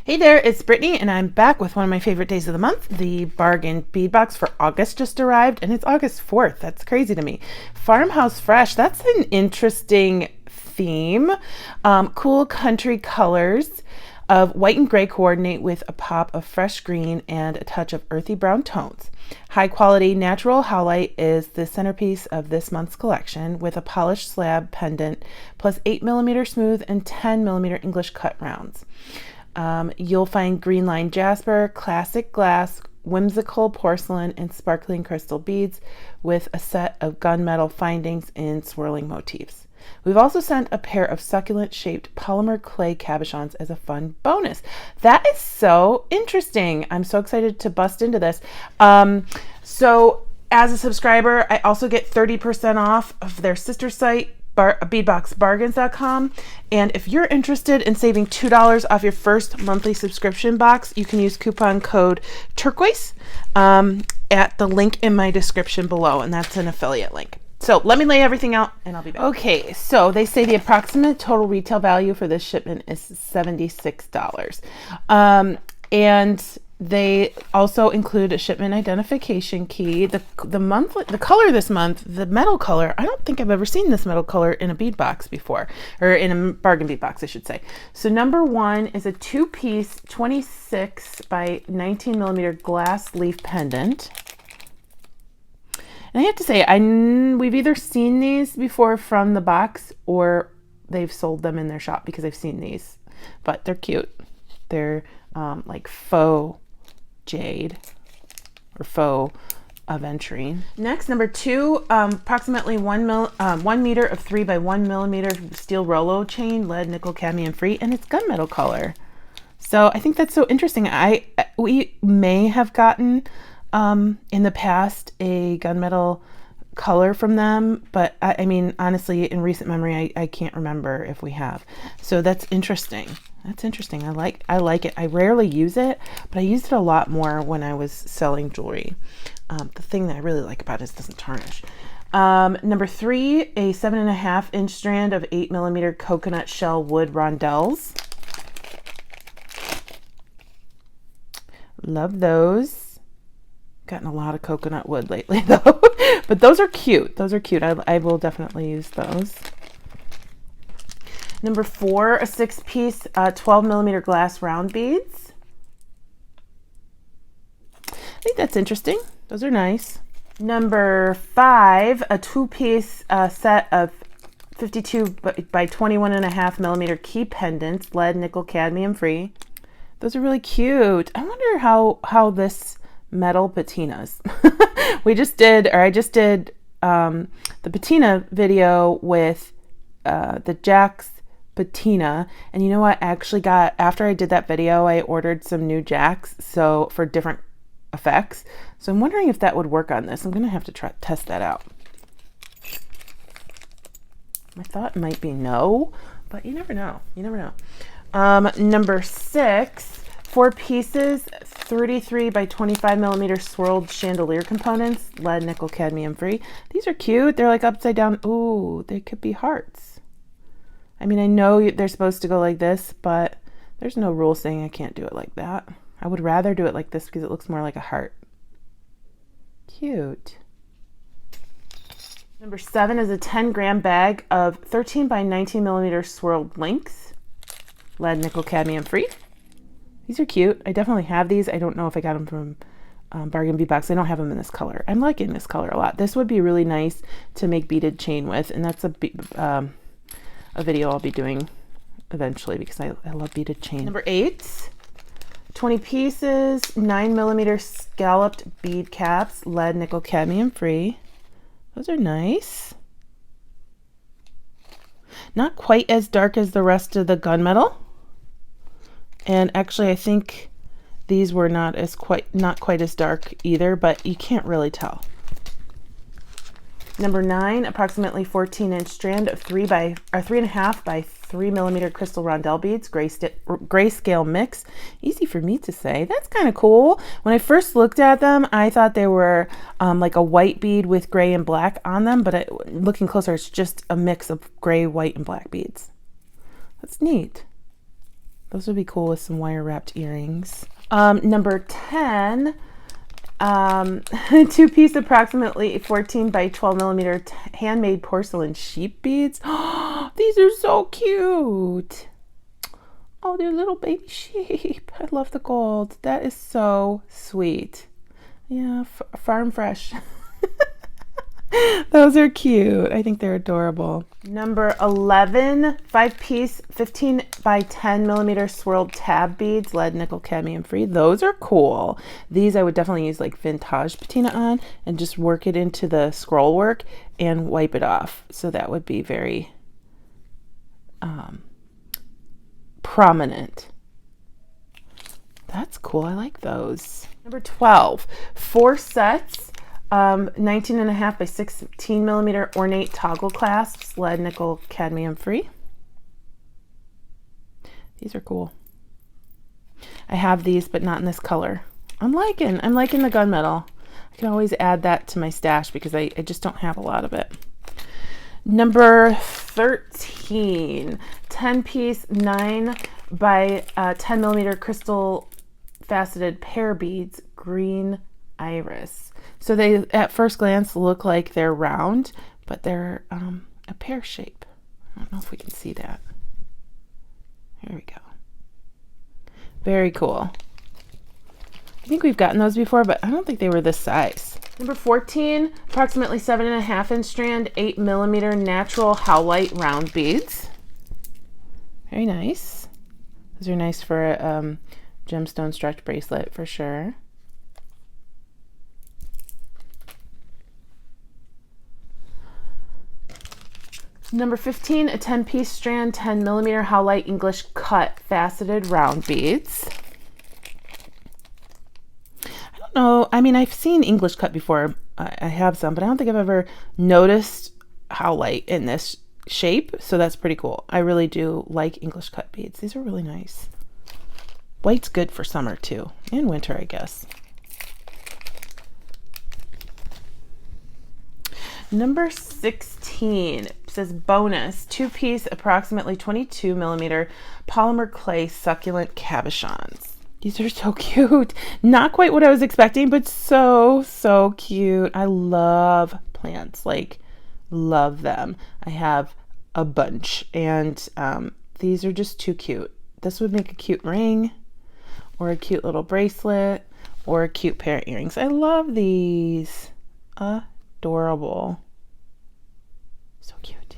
Hey there, it's Brittany, and I'm back with one of my favorite days of the month. The Bargain Bead Box for August just arrived, and it's August 4th. That's crazy to me. Farmhouse Fresh, that's an interesting theme. Cool country colors of white and gray coordinate with a pop of fresh green and a touch of earthy brown tones. High quality natural howlite is the centerpiece of this month's collection with a polished slab pendant plus 8mm smooth and 10mm English cut rounds. You'll find green line jasper, classic glass, whimsical porcelain, and sparkling crystal beads with a set of gunmetal findings in swirling motifs. We've also sent a pair of succulent shaped polymer clay cabochons as a fun bonus. That is so interesting. I'm so excited to bust into this. So as a subscriber, I also get 30% off of their sister site, beadboxbargains.com. And if you're interested in saving $2 off your first monthly subscription box, you can use coupon code Turquoise at the link in my description below, and that's an affiliate link. So let me lay everything out and I'll be back. Okay, so they say the approximate total retail value for this shipment is $76. And they also include a shipment identification key. The color this month, the metal color, I don't think I've ever seen this metal color in a bead box before, or in a bargain bead box, I should say. So number one is a two-piece 26 by 19mm glass leaf pendant. And I have to say, we've either seen these before from the box or they've sold them in their shop because I've seen these, but they're cute. They're like faux jade or faux aventurine. Next, number two, approximately 1 meter of 3 by 1mm steel Rolo chain, lead, nickel, cadmium free, and it's gunmetal color. So I think that's so interesting. We may have gotten in the past a gunmetal color from them, but I mean, honestly, in recent memory, I can't remember if we have. So that's interesting. That's interesting. I like it. I rarely use it, but I used it a lot more when I was selling jewelry. The thing that I really like about it is it doesn't tarnish. Number three, a 7.5-inch strand of 8mm coconut shell wood rondelles. Love those. Gotten a lot of coconut wood lately though, but those are cute. Those are cute. I will definitely use those. Number four, a 6-piece 12mm glass round beads. I think that's interesting. Those are nice. Number five, a 2-piece set of 52 by 21.5mm key pendants, lead, nickel, cadmium free. Those are really cute. I wonder how this metal patinas. I just did the patina video with the Jack's patina, and you know what, I actually got, after I did that video, I ordered some new Jacks for different effects, so I'm wondering if that would work on this. I'm gonna have to test that out. My thought might be no, but you never know. Number six, 4 pieces, 33 by 25mm swirled chandelier components, lead, nickel, cadmium free. These are cute. They're like upside down. Ooh, they could be hearts. I mean, I know they're supposed to go like this, but there's no rule saying I can't do it like that. I would rather do it like this because it looks more like a heart. Cute. Number seven is a 10-gram bag of 13 by 19mm swirled links, lead, nickel, cadmium free. These are cute. I definitely have these. I don't know if I got them from Bargain Bead Box. I don't have them in this color. I'm liking this color a lot. This would be really nice to make beaded chain with, and that's a video I'll be doing eventually because I love beaded chain. Number eight, 20 pieces, 9mm scalloped bead caps, lead, nickel, cadmium free. Those are nice. Not quite as dark as the rest of the gunmetal. And actually, I think these were not quite as dark either, but you can't really tell. Number nine, approximately 14-inch strand of 3.5 by 3mm crystal rondelle beads, grayscale mix. Easy for me to say. That's kind of cool. When I first looked at them, I thought they were like a white bead with gray and black on them, but looking closer, it's just a mix of gray, white, and black beads. That's neat. Those would be cool with some wire wrapped earrings. Number 10, two-piece approximately 14 by 12 millimeter handmade porcelain sheep beads. These are so cute. Oh, they're little baby sheep. I love the gold. That is so sweet. Yeah, farm fresh. Those are cute. I think they're adorable. Number 11, 5-piece 15 by 10 millimeter swirled tab beads, lead, nickel, cadmium free. Those are cool. These I would definitely use like vintage patina on and just work it into the scroll work and wipe it off. So that would be very prominent. That's cool. I like those. Number 12, 4 sets. 19.5 by 16 millimeter ornate toggle clasps, lead, nickel, cadmium free. These are cool. I have these, but not in this color. I'm liking the gunmetal. I can always add that to my stash because I just don't have a lot of it. Number 13, 10-piece 9 by 10 millimeter crystal faceted pear beads, green iris. So they, at first glance, look like they're round, but they're a pear shape. I don't know if we can see that. Here we go. Very cool. I think we've gotten those before, but I don't think they were this size. Number 14, approximately 7.5 inch strand, 8 millimeter natural howlite round beads. Very nice. Those are nice for a gemstone stretch bracelet for sure. Number 15, a 10-piece strand, 10 millimeter howlite English cut faceted round beads. I don't know. I mean, I've seen English cut before. I have some, but I don't think I've ever noticed howlite in this shape. So that's pretty cool. I really do like English cut beads. These are really nice. White's good for summer too, and winter, I guess. Number 16 says bonus, 2-piece, approximately 22 millimeter polymer clay succulent cabochons. These are so cute. Not quite what I was expecting, but so, so cute. I love plants, like love them. I have a bunch, and these are just too cute. This would make a cute ring or a cute little bracelet or a cute pair of earrings. I love these. Adorable. So cute.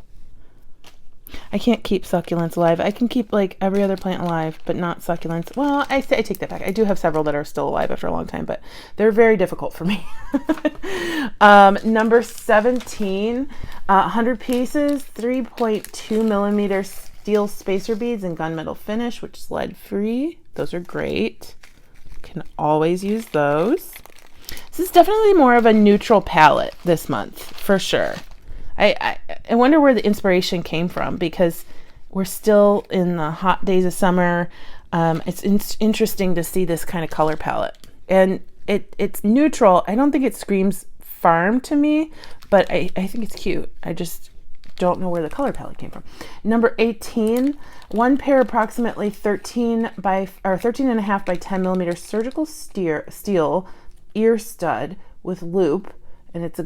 I can't keep succulents alive. I can keep like every other plant alive, but not succulents. Well, I take that back. I do have several that are still alive after a long time, but they're very difficult for me. Number 17, 100 pieces, 3.2 millimeter steel spacer beads in gunmetal finish, which is lead free. Those are great. Can always use those. This is definitely more of a neutral palette this month, for sure. I wonder where the inspiration came from, because we're still in the hot days of summer. It's interesting to see this kind of color palette. And it's neutral. I don't think it screams farm to me, but I think it's cute. I just don't know where the color palette came from. Number 18, 1 pair approximately 13.5 by 10 millimeter surgical steel ear stud with loop, and it's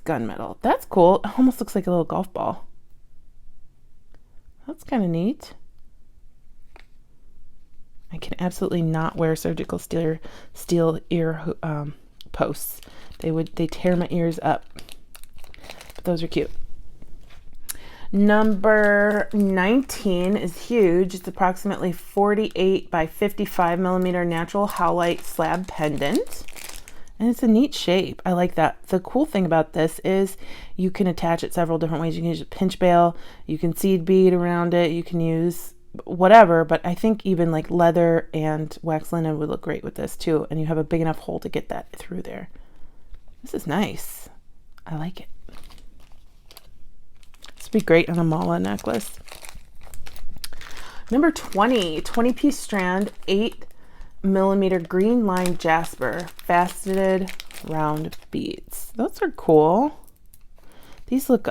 gunmetal. That's cool. It almost looks like a little golf ball. That's kind of neat. I can absolutely not wear surgical steel ear posts. They tear my ears up. But those are cute. Number 19 is huge. It's approximately 48 by 55 millimeter natural howlite slab pendant. And it's a neat shape. I like that. The cool thing about this is you can attach it several different ways. You can use a pinch bail, you can seed bead around it, you can use whatever, but I think even like leather and wax linen would look great with this too. And you have a big enough hole to get that through there. This is nice. I like it. This would be great on a mala necklace. Number 20, 20-piece strand, 8 millimeter green line jasper faceted round beads. Those are cool. These look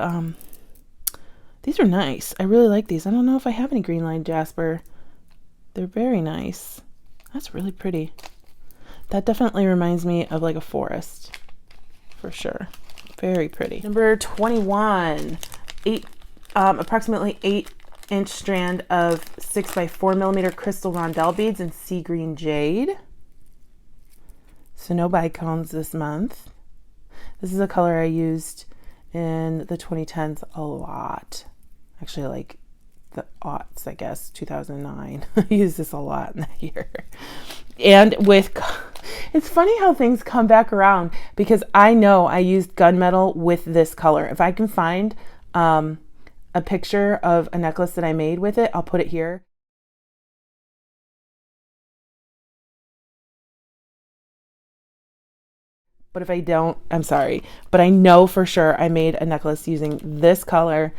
these are nice. I really like these. I don't know if I have any green line jasper. They're very nice. That's really pretty. That definitely reminds me of like a forest, for sure. Very pretty. Number 21, approximately 8-inch strand of 6x4mm crystal rondelle beads in sea green jade. So no bicones this month. This is a color I used in the 2010s a lot. Actually, like the aughts, I guess, 2009. I used this a lot in that year. And it's funny how things come back around, because I know I used gunmetal with this color. If I can find a picture of a necklace that I made with it, I'll put it here. But if I don't, I'm sorry. But I know for sure I made a necklace using this color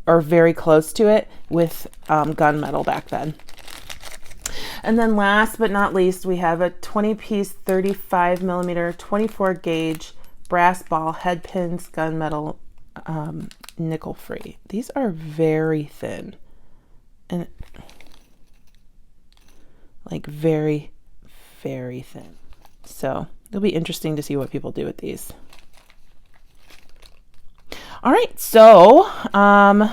or very close to it with gunmetal back then. And then last but not least, we have a 20-piece 35mm 24 gauge brass ball head pins, gunmetal, nickel free. These are very thin and like very, very thin. So it'll be interesting to see what people do with these. All right, so I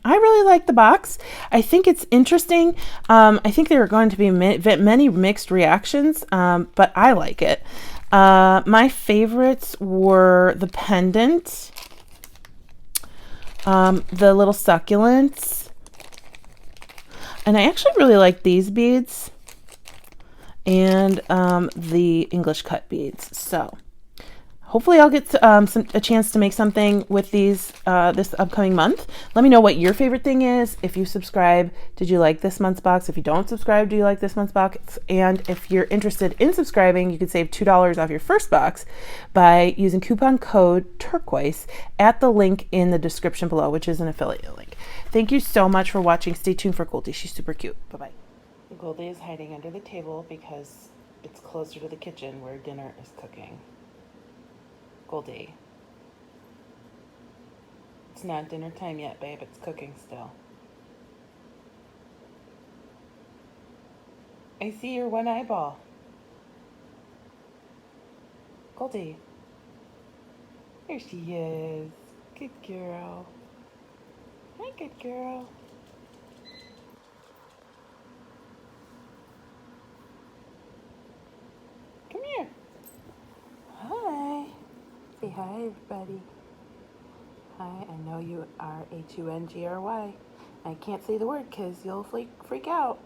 really like the box. I think it's interesting. I think there are going to be many mixed reactions, but I like it. My favorites were the pendant, the little succulents, and I actually really like these beads and the English cut beads. So hopefully I'll get a chance to make something with these this upcoming month. Let me know what your favorite thing is. If you subscribe, did you like this month's box? If you don't subscribe, do you like this month's box? And if you're interested in subscribing, you can save $2 off your first box by using coupon code Turquoise at the link in the description below, which is an affiliate link. Thank you so much for watching. Stay tuned for Goldie. She's super cute. Bye-bye. Goldie is hiding under the table because it's closer to the kitchen where dinner is cooking. Goldie. It's not dinner time yet, babe. It's cooking still. I see your one eyeball. Goldie. There she is. Good girl. Hi, good girl. Come here. Hi. Say hi, everybody. Hi, I know you are H-U-N-G-R-Y. I can't say the word because you'll freak out.